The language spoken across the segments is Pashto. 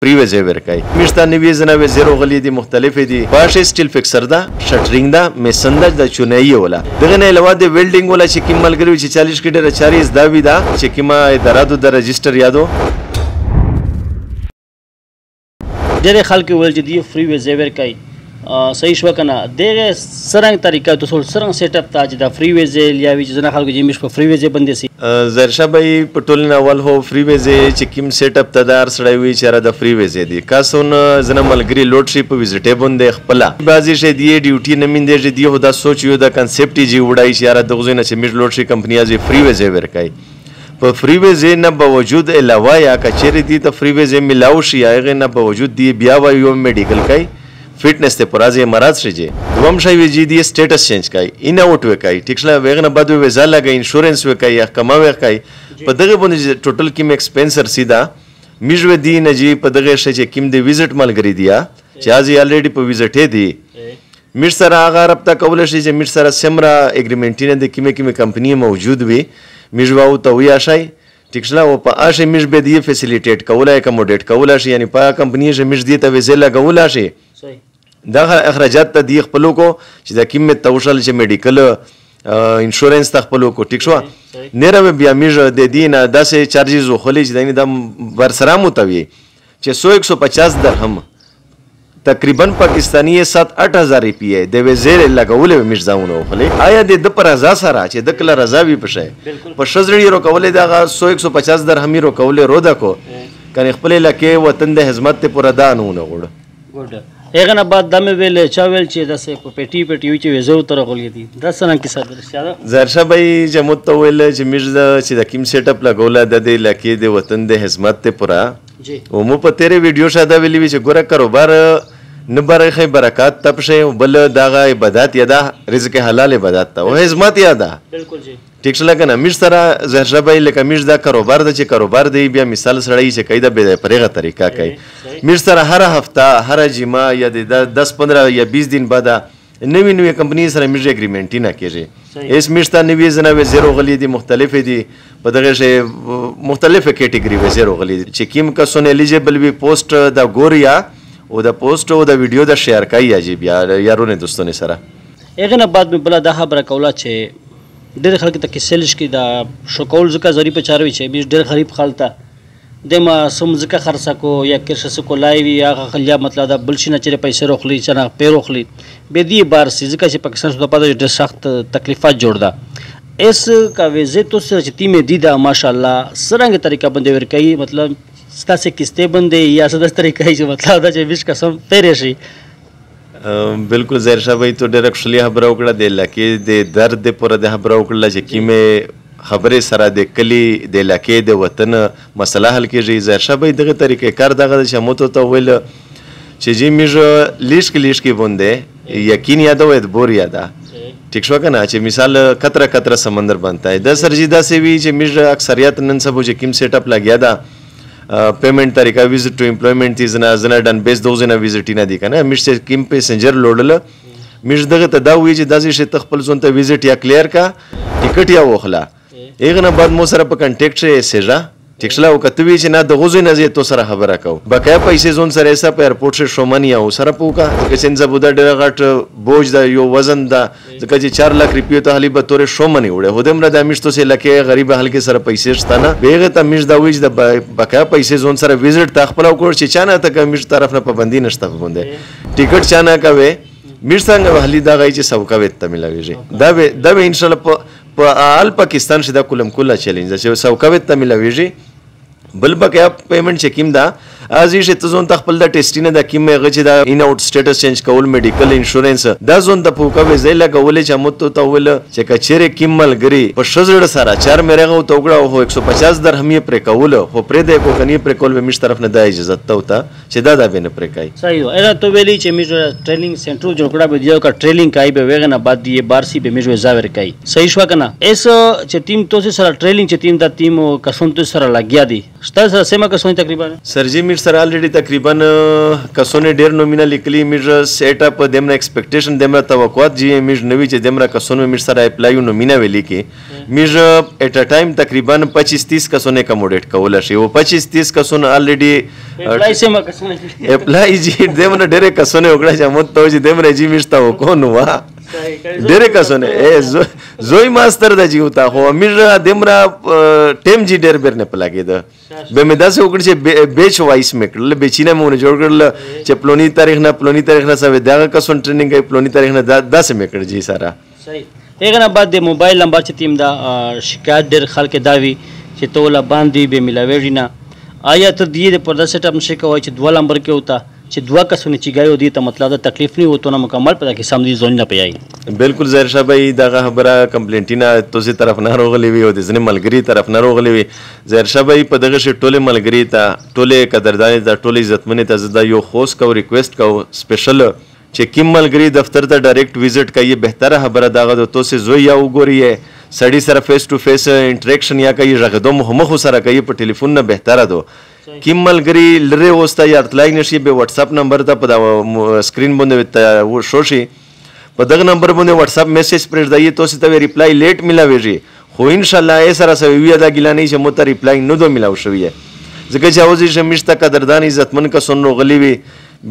فری ویزه ورکای مشتا نوی زنا ویزه روغلی دی مختلف دی باشه سټیل فکسر دا شټرینګ دا میسندج د چونای ولا دغه نه علاوه د ویلډینګ ولا چې کوم ملګری چې 40 کډه 40 دا وی دا چې کومه درادو د رجستر یادو ډېر خلک ول چې دی فری ویزه ورکای صحیح شو کنه دغه سرنګ طریقه د سرنګ سیټ اپ تاج د فری ویزه لیاوی چې نه خلکو چې مش په فری ویزه باندې سي زرشا بای پټول اول هو فری ویزه چې کوم سیټ اپ تدار سړی وی چې را د فری ویزه دی کاسون زنه ملګری لوډ شي په ویزټ باندې خپل بازی شه دی ډیوټي نمینده دی هو دا سوچ یو د کنسپټ جی وډای چې را دغه نه چې مش لوډ شي کمپنی از فری ویزه ورکای په فری ویزه نه باوجود علاوه یا کچری دی ته فری ویزه ملاو شي هغه نه باوجود دی بیا وایو میډیکل کای فټنس ته پرازه مراد شي دوم شي وی جی دی سټیټس چینج کای ان اوټ وکای ټیکسلا وغنه بعد ویزا لګای انشورنس وکای یا کما وکای په دغه باندې ټوټل کیم ایکسپنسر سیدا میجو دی نه جی په دغه شي چې کیم دی وزټ ملګری دیا چې ازي الریډي په وزټ دی میر سره هغه رابطه کول شي چې میر سره سمرا اګریمنټینه د کیمه کمپنی موجود وي میجو او ته ویا شي ټیکسلا او په اشه میج به دی فیسیلیټیټ کولای کوموډیټ کولای شي یعنی په کمپنی چې میج دی ته ویزا لګولای شي دا اخراجات ته دی خپلو کو چې د کیمه توشل چې میډیکل انشورنس ته خپلو کو ټیک شو نره بیا میج د دینه داسې چارجز خو لې چې د ورسره متوي چې 150 درهم تقریبا پاکستانی 7-8 هزار روپیه د وزیر لګولې مرزاونه خلې آیا د پر رضا سره چې د کله رضا وی پشه په شزړی رو کولې دا 150 درهم رو کولې رو دا کو کنه خپل لکه وطن د خدمت ته پر ادا نه وړ ګډ هغه نه بعد دمه ویل چا ویل چې داسې په پټي وی چې وزو تر غولې دي دا څنګه کیسه ده زرشا بای جمود ته ویل چې مرزا چې د کیم سیټ اپ لګولا د لکه د وطن د خدمت ته پورا جی او مو په تیرې ویډیو شاده ویلی چې ګوره کاروبار نه برخه برکات تپشه بل داغه عبادت یاده رزق حلال عبادت ته او خدمت یاده بالکل جی ټیک شل کنه مش سره زهر بای لکه مش دا کاروبار د چې کاروبار دی بیا مثال سړی چې قاعده به پرېغه طریقه کوي مش سره هر هفته هر جمعه یا د 10-15 یا 20 دن بعد نوی کمپنی سره مش اګریمنټ نه کیږي اس مش ته نوی زنه و زیرو غلی دي مختلف دي په دغه شی مختلفه کټګری و زیرو غلی چې کیم کا سون الیجیبل وی پوسټ دا ګوریا او د پوسټ او د ویډیو د شیر کوي عجیب یارونه دوستونه سره هغه نه بعد بل د خبره کوله چې ډېر خلک ته کې سیلش کې دا شکول ځکه زری په چاروي چې به ډېر غریب خالته د ما سم ځکه خرڅه کو یا کرش کو لایوي یا خلیا مطلب دا بل شي نه چې پیسې روخلی چې نه پیروخلی به دی بار سي ځکه چې پاکستان ته پاتې ډېر سخت تکلیفات جوړ ده اس کا ویزه تو سره چې تیمه دي دا ماشاءالله سرنګ طریقه باندې ور کوي مطلب ستاسو کیسته باندې یا ستاسو طریقې چې مطلب دا چې وش قسم پیری شي بالکل زهر شاه بھائی تو ډیرکټ خپل خبره وکړه د لکه د درد پر د خبره وکړه چې کیمه خبره سره د کلی د لکه د وطن مسله حل کیږي زهر شاه بھائی دغه طریقې کار دغه شموت ته ویل چې جی میږ لیش کې باندې یقین یاد او ادبور یاد ٹھیک شو کنه چې مثال کتره سمندر بنتا ہے د سرجیدا سی وی چې میږ اکثریت نن سبو چې کیم سیټ اپ لګیا دا پیمنٹ طریقہ وزٹ ټو امپلویمنٹ دی زنا ډن بیس دوزنه وزټ نه دی کنه مش کیم پیسنجر لوډل مش دغه ته دا وی چې داسې شي تخپل ځون ته وزټ یا کلیر کا ټیکټ یا وخلا ایغه نه بعد مو سره په کنټیکټ شي سیجا ټیکسلا او کتوی چې نه د غوزو نه زی تو سره خبره کو بقیا پیسې زون سره ایسا په ایرپورټ شه شومنی او سره پوکا چې څنګه بودا ډېر غټ بوج دا یو وزن دا ځکه چې 4 لک روپیو ته حلی به تور شومنی وړه هدم را د مشتو سه لکه غریب حل کې سره پیسې شتانه بیغه ته مش دا ویج د بقیا پیسې زون سره وزټ تا خپل او کور چې چانه ته مش طرف نه پابندی نشته غونډه ټیکټ چانه کوي مش څنګه حلی دا غي چې سوکاوي ته ملاويږي دا به ان شاء الله په آل پاکستان شدا کولم کولا چیلنج چې سوکاوي ته ملاويږي بل بقیا پیمنٹ چې کیم دا ازي چې تزون تخپل د ټیسټینه د کیم غچ دا ان اوټ سټیټس چینج کول میډیکل انشورنس دا زون د پوکا ویزه لګولې چې مت ته ول چې کچېره کیم ملګری په شزړ سره 4 میرغه توګړه هو 150 درهم پر کول خو پر دې کو کني پر کول به مش طرف نه د اجازه ته وتا چې دا به نه پر کوي صحیح اله تو ویلی چې میج ټریننګ سنټر جوړ کړه به دیو کا ټریننګ کای به وغه نه بعد دی بارسی به میج زاور کوي صحیح شو کنه اس چې ټیم تو سره ټریننګ چې ټیم د ټیم کسون تو سره لګیا دي ستا سره سیمه کسون تقریبا سر جی میش سره الریډي تقریبا کسونه ډیر نومینه لیکلي میش سیټ اپ دمره ایکسپیکټیشن دمره توقعات جی میش نوی چې دمره کسونه میش سره اپلای نومینه ویلی کې میش اټ ا ټایم تقریبا 25-30 کسونه کوموډیټ کول شي او 25-30 کسونه الریډي اپلای جی دمره ډیر کسونه وګړه چې مت تو چې دمره جی میش تا کو نو وا ډېر کسونه زوی ماستر د جیوتا خو امیر دمرا ټیم جی ډېر بیر نه پلاګیدا به مې داسې وکړ چې بیچ وایس میکړل بیچینه مونږ جوړ کړل چې پلونی تاریخ نه سوي دا کسون ټریننګ کوي پلونی تاریخ نه داسې میکړ جی سارا صحیح هغه نه بعد د موبایل نمبر چې تیم دا شکایت ډېر خلک داوي چې توله باندې به ملاوي نه آیا ته دې پر د سیټ اپ نشي کوي چې 2 نمبر کې وتا چې 2 کسونه چې ګایو دي ته مطلب دا تکلیف نه وته نه مکمل پتا کې سم دي ځون نه پیای بالکل ظاهر شاه بھائی دا خبره کمپلینټینا توسي طرف نه روغلی وي او د ځنې ملګری طرف نه روغلی وي ظاهر شاه بھائی په دغه شی ټوله ملګری ته ټوله قدردان ته ټوله عزتمنې ته زدا یو خوش کو ریکوست کو سپیشل چې کوم ملګری دفتر ته ډایرکټ وزټ کوي بهتره خبره داغه د توسي زوی یا وګوري سړی سره فیس ټو فیس انټریکشن یا کوي رغدو مخ سره کوي په ټلیفون نه بهتره دو کیم ملګری لره وستا یا ارتلای نشي به واتس اپ نمبر ته په سکرین باندې شوشي په دغه نمبر باندې واتس اپ میسج پرېږ دی توسي ته ریپلای لیټ ملاويږي خو ان شاء الله یې سره سوي دا ګیلانی چې مو ته ریپلای نه دو ملاو شوی ځکه چې اوځي شمیشته قدردان عزتمن کا سن غلی وي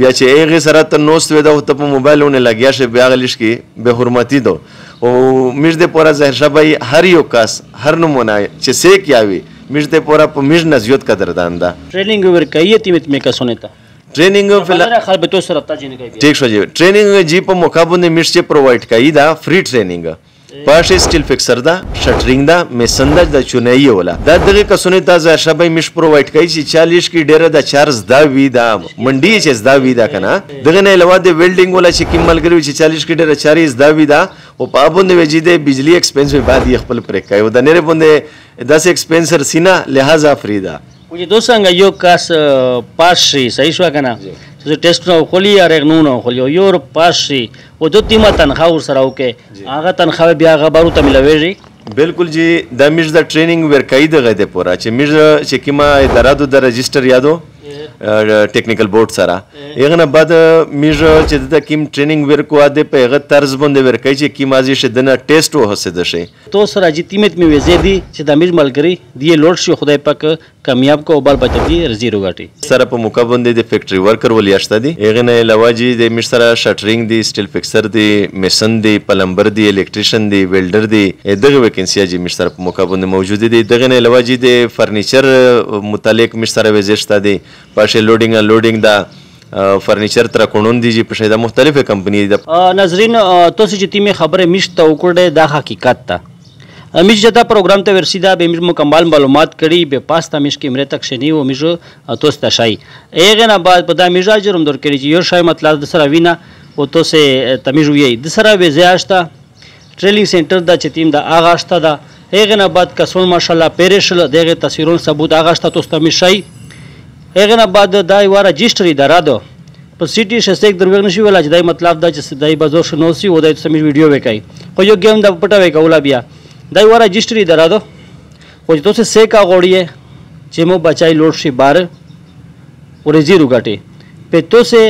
بیا چې هغه سره ته نوست وې دا ته په موبایلونه لګیا شي بیا غلیش کې به حرمتي دو او میش د پورا ظاهر شاه بھائی هر یو کس هر نمونه چې سیک یاوي میش د پورا په میش نزیوت قدردان دا ټریننګ ور کوي تیمت مې کا سنتا ټریننګ فل خل به تو سره تا جن کوي ٹھیک شو جی ټریننګ جی په موقع باندې میش چې پرووایډ کوي دا فری ټریننګ پاشه سټیل فکسر دا شټرینګ دا میسن دا چونای ولا دا دغه کسونه تا ظاهر شاه بھائی میش پرووایډ کوي چې 40 کی ډیره دا چارج دا وی دا منډي چې دا وی دا کنه دغه نه علاوه د ویلډینګ ولا چې کیمل کوي چې 40 کی ډیره چارج دا وی دا او په باندې وجې د بجلی ایکسپنس به بعد یې خپل پرې کوي دا نه باندې داسې ایکسپنسر سینا لہذا فریدا وجه دوسنګ یو کاس پاس شي صحیح شو کنه چې ټیسټ نو خولي یا رغنونو خولي یو پاس شي او د تیمه تنخواه ور سره وکي هغه تنخواه بیا غبرو ته ملويږي بالکل جی دا میش دا ټریننګ ور کوي دغه د پورا چې میش چې کیما ادارو د رجستر یادو ټیکنیکل بورډ سره هغه نه بعد میش چې د کیم ټریننګ ور کو اده په هغه طرز باندې ور کوي چې کیما ځي شه دنه ټیسټ و حسد شي تو سره جی تیمت می وزې دي چې د میش ملګری دی لوډ شي خدای پاک کامیاب کو بال بچ دی زیرو غټي سره په موقع باندې د فیکټری ورکر ولې اشته دي هغه نه علاوه جی د میش سره شټرینګ دی سټیل فکسر دی میسن دی پلمبر دی الکتریشن دی ویلډر دی دغه ویکنسی جی میش سره په موقع باندې موجود دي دغه نه علاوه جی د فرنیچر متعلق میش سره وزښت دی پاشه لوډینګ دا فرنیچر تر کونون دي چې په شیدا مختلفه کمپنی دي ناظرین تاسو چې تیمه خبره میشته وکړه دا حقیقت ته میش جدا پروګرام ته ورسیدا به میش مکمل معلومات کړي به پاستا میش کې مره تک شنی او میش توس ته شای ایغه نه بعد په دا میش اجرم در کړي چې یو شای مطلب د سره وینا او تو سه تمیز وی د سره به زیاشتا ټریننګ سنټر دا چې تیم دا اغاشتا دا ایغه نه بعد کسون ماشاءالله پیرشل دغه تصویرون ثبوت اغاشتا توس ته میشای هغه نه بعد دا یو رجستری درادو په سیټي شسته یک دروغ نشي ولا چې دای مطلب دا چې دای بازار شنو سی و دای سمې ویډیو وکای خو یو گیم دا پټه وکولا بیا دای ور رجستری درادو خو چې تاسو سه کا غوړی چې مو بچای لوډ شي بار ور زیرو غټي په تاسو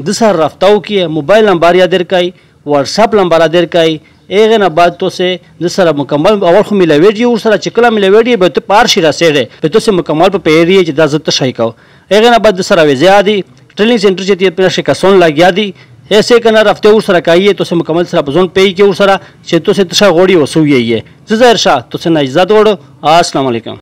د سر رافتاو کې موبایل نمبر یاد درکای واتس اپ نمبر یاد درکای هغه نه بعد تاسو د سره مکمل اول خو ملويږي ور سره چکلا ملويږي به ته پار شي راسېړي په تاسو مکمل په پیری چې د عزت شای کو هغه نه بعد سره زیادي ټریننګ سنټر چې په شي کسون لګیا دي ایسے کنه رفته ور سره کوي تاسو مکمل سره بزون پی کې ور سره چې تاسو تشه غوړي وسوي یې زهر شاه تاسو نه عزت وړو السلام علیکم